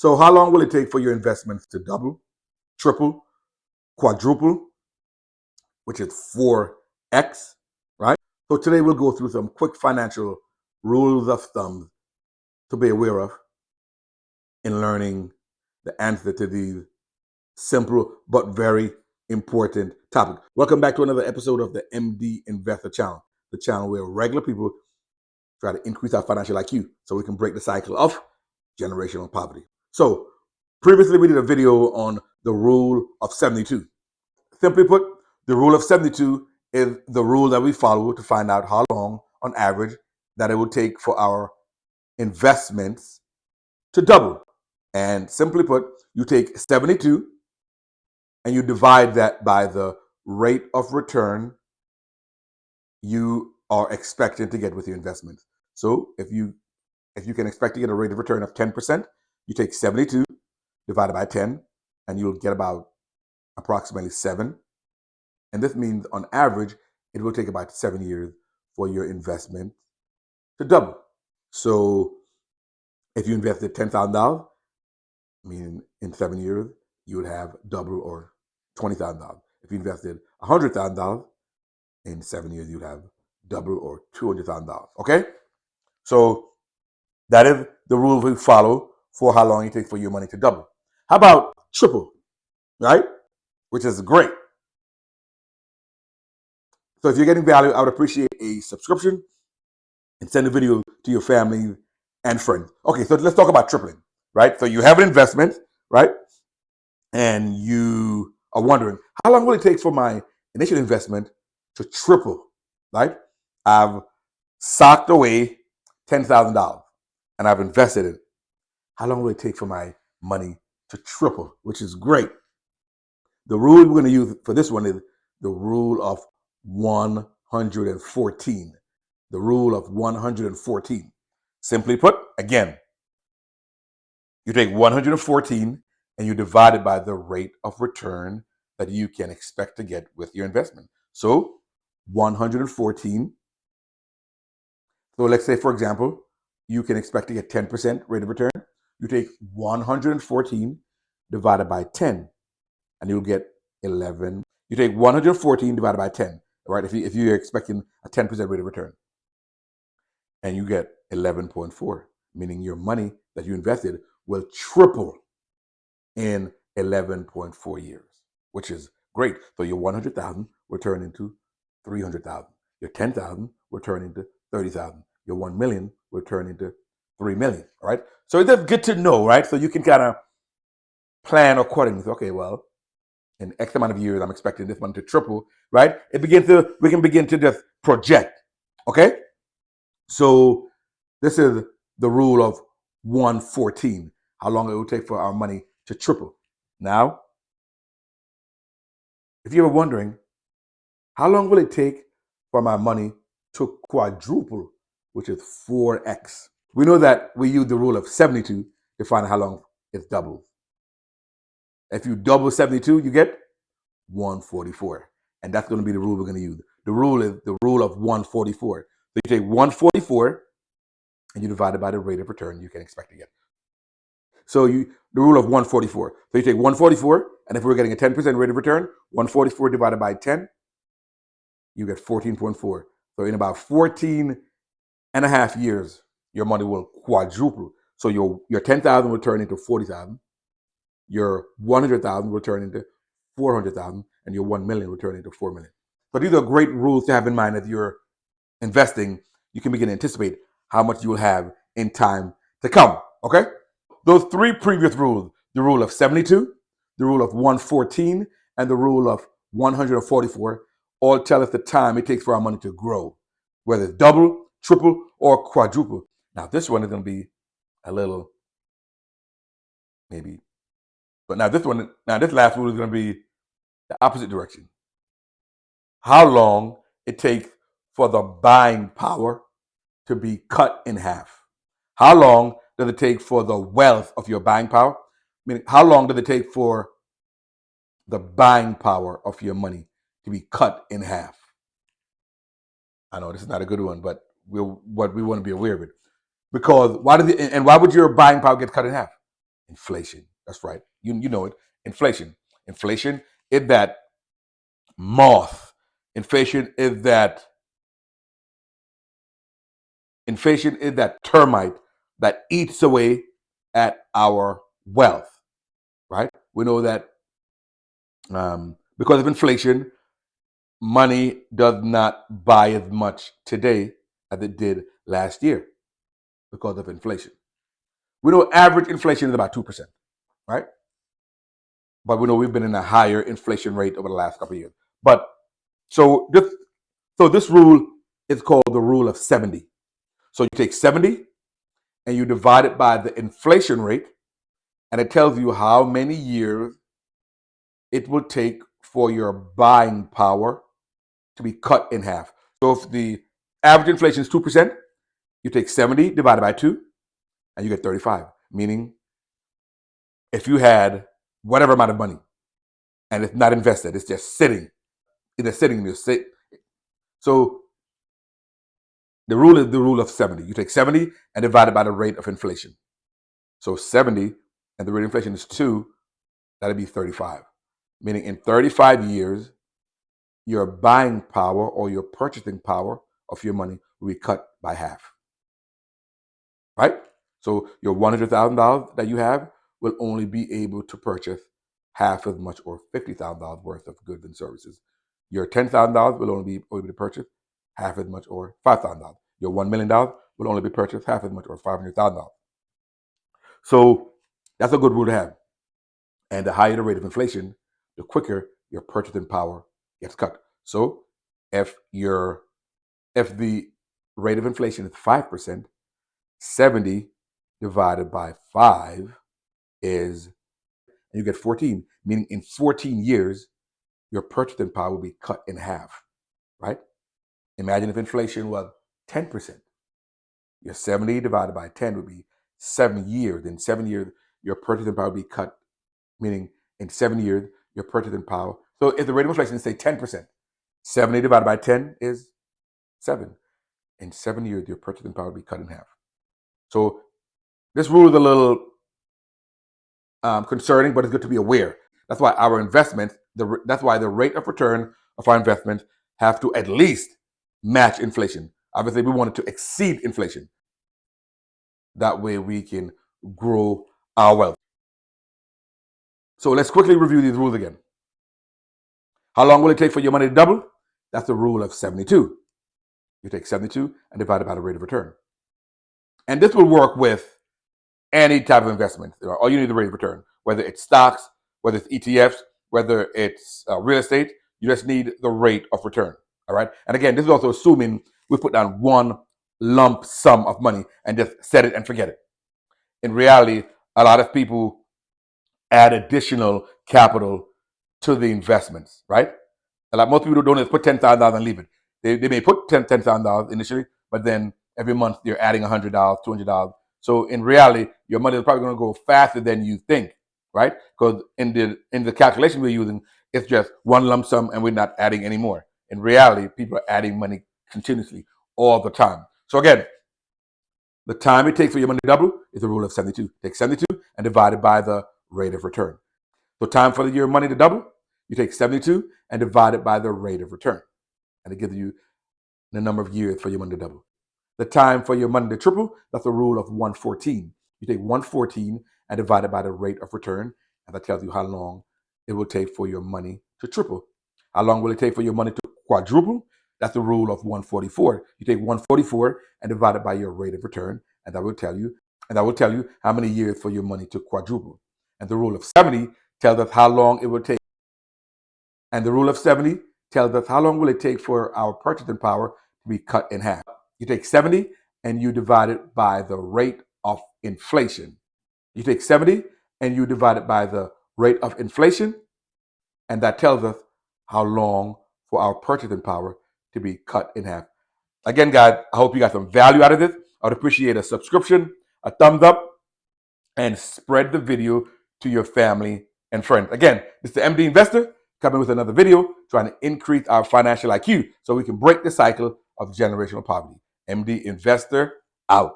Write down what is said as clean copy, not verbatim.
So how long will it take for your investments to double, triple, quadruple, which is 4x, right? So today we'll go through some quick financial rules of thumb to be aware of in learning the answer to these simple but very important topics. Welcome back to another episode of the MD Investor Channel, the channel where regular people try to increase our financial IQ so we can break the cycle of generational poverty. So previously we did a video on the rule of 72. Simply put, the rule of 72 is the rule that we follow to find out how long, on average, that it will take for our investments to double. And simply put, you take 72 and you divide that by the rate of return you are expecting to get with your investments. So if you can expect to get a rate of return of 10%, you take 72 divided by 10, and you'll get about approximately 7. And this means on average, it will take about 7 years for your investment to double. So if you invested $10,000, meaning in 7 years, you would have double or $20,000. If you invested $100,000, in 7 years, you'd have double or $200,000. Okay? So that is the rule we follow for how long it takes for your money to double. How about triple, right? Which is great. So if you're getting value, I would appreciate a subscription and send the video to your family and friends. Okay, so let's talk about tripling, right? So you have an investment, right? And you are wondering, how long will it take for my initial investment to triple, right? I've socked away $10,000 and I've invested it. How long will it take for my money to triple, which is great? The rule we're going to use for this one is the rule of 114. The rule of 114. Simply put, again, you take 114 and you divide it by the rate of return that you can expect to get with your investment. So 114. So let's say, for example, you can expect to get 10% rate of return. You take 114 divided by 10, and you'll get 11. You take 114 divided by 10, right? If you're expecting a 10% rate of return, and you get 11.4, meaning your money that you invested will triple in 11.4 years, which is great. So your 100,000 will turn into 300,000. Your 10,000 will turn into 30,000. Your 1 million will turn into 3 million. All right. So it's just good to know, right? So you can kind of plan accordingly. Okay, well, in X amount of years, I'm expecting this one to triple, right? We can begin to just project. Okay. So this is the rule of 114, how long it will take for our money to triple. Now, if you're wondering, how long will it take for my money to quadruple, which is 4x? We know that we use the rule of 72 to find how long it's doubled. If you double 72, you get 144. And that's going to be the rule we're going to use. The rule is the rule of 144. So you take 144 and you divide it by the rate of return you can expect to get. So the rule of 144. So you take 144, and if we're getting a 10% rate of return, 144 divided by 10, you get 14.4. So in about 14 and a half years, your money will quadruple. So your 10,000 will turn into 40,000. Your 100,000 will turn into 400,000, and your 1 million will turn into 4 million. So these are great rules to have in mind as you're investing. You can begin to anticipate how much you will have in time to come. Okay? Those three previous rules, the rule of 72, the rule of 114, and the rule of 144, all tell us the time it takes for our money to grow, whether it's double, triple, or quadruple. Now, this one is going to be a little, maybe, but this last rule is going to be the opposite direction. How long it takes for the buying power to be cut in half. How long does it take for the wealth of your buying power? Meaning, how long does it take for the buying power of your money to be cut in half? I know this is not a good one, but we want to be aware of it. Because why would your buying power get cut in half? Inflation. That's right. You know it. Inflation. Inflation is that moth. Inflation is that termite that eats away at our wealth, right? We know that because of inflation, money does not buy as much today as it did last year because of inflation. We know average inflation is about 2%, right? But we know we've been in a higher inflation rate over the last couple of years. But so this rule is called the rule of 70. So you take 70 and you divide it by the inflation rate, and it tells you how many years it will take for your buying power to be cut in half. So if the average inflation is 2%, you take 70 divided by 2, and you get 35. Meaning, if you had whatever amount of money, and it's not invested, it's just sitting, So the rule is the rule of 70. You take 70 and divide it by the rate of inflation. So 70 and the rate of inflation is 2, that'd be 35. Meaning in 35 years, your buying power or your purchasing power of your money will be cut by half. Right? So your $100,000 that you have will only be able to purchase half as much or $50,000 worth of goods and services. Your $10,000 will only be able to purchase half as much or $5,000. Your $1 million will only be purchased half as much or $500,000. So that's a good rule to have. And the higher the rate of inflation, the quicker your purchasing power gets cut. So if the rate of inflation is 5%, 70 divided by 5 is, and you get 14, meaning in 14 years, your purchasing power will be cut in half, right? Imagine if inflation was 10%. Your 70 divided by 10 would be 7 years. In 7 years, your purchasing power would be cut, meaning in 7 years, your purchasing power. So if the rate of inflation is, say, 10%, 70 divided by 10 is 7. In 7 years, your purchasing power would be cut in half. So this rule is a little concerning, but it's good to be aware. That's why our investments, that's why the rate of return of our investments have to at least match inflation. Obviously, we want it to exceed inflation. That way we can grow our wealth. So let's quickly review these rules again. How long will it take for your money to double? That's the rule of 72. You take 72 and divide it by the rate of return. And this will work with any type of investment. All you need is the rate of return, whether it's stocks, whether it's ETFs, whether it's real estate. You just need the rate of return. All right. And again, this is also assuming we put down one lump sum of money and just set it and forget it. In reality, a lot of people add additional capital to the investments, right? Most people don't just put $10,000 and leave it. They may put $10,000 initially, but then every month they're adding $100, $200. So in reality, your money is probably going to go faster than you think, right? Because in the calculation we're using, it's just one lump sum and we're not adding any more. In reality, people are adding money continuously all the time. So again, the time it takes for your money to double is the rule of 72. Take 72 and divide it by the rate of return. So time for your money to double, you take 72 and divide it by the rate of return. And it gives you the number of years for your money to double. The time for your money to triple, that's the rule of 114. You take 114 and divide it by the rate of return, and that tells you how long it will take for your money to triple. How long will it take for your money to quadruple? That's the rule of 144. You take 144 and divide it by your rate of return, and that will tell you how many years for your money to quadruple. And the rule of 70 tells us how long it will take. And the rule of 70 tells us how long will it take for our purchasing power to be cut in half. You take 70 and you divide it by the rate of inflation. You take 70 and you divide it by the rate of inflation, and that tells us how long for our purchasing power to be cut in half. Again, guys, I hope you got some value out of this. I would appreciate a subscription, a thumbs up, and spread the video to your family and friends. Again, this is the MD Investor coming with another video trying to increase our financial IQ so we can break the cycle of generational poverty. MD Investor out.